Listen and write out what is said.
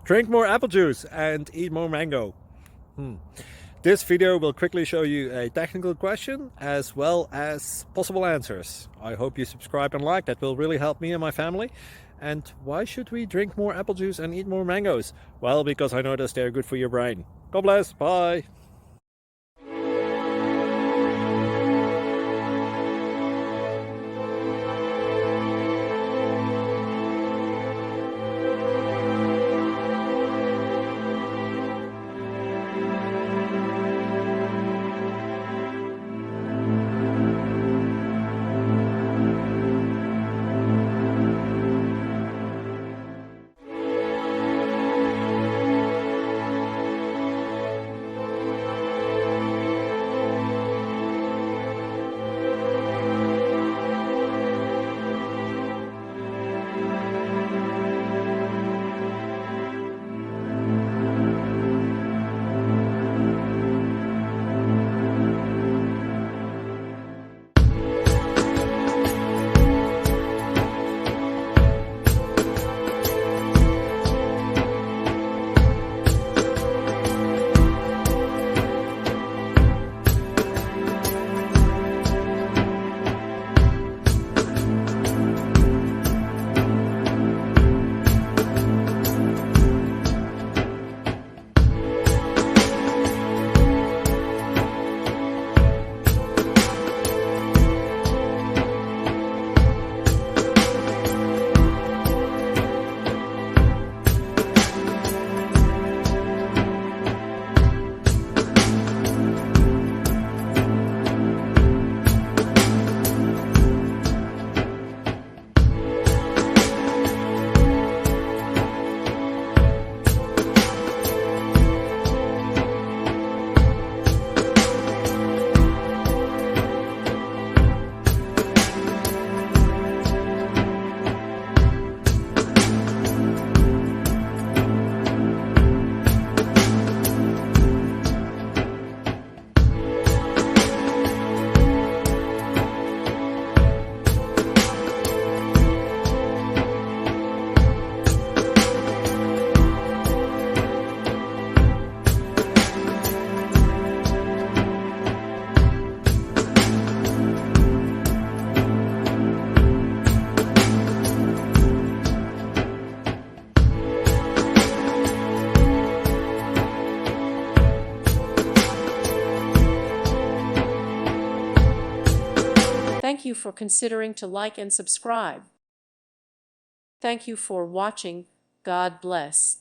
Drink more apple juice and eat more mango. This video will quickly show you a technical question as well as possible answers. I hope you subscribe and like, that will really help me and my family. And why should we drink more apple juice and eat more mangoes? Well, because I noticed they're good for your brain. God bless, bye! Thank you for considering to like and subscribe. Thank you for watching. God bless.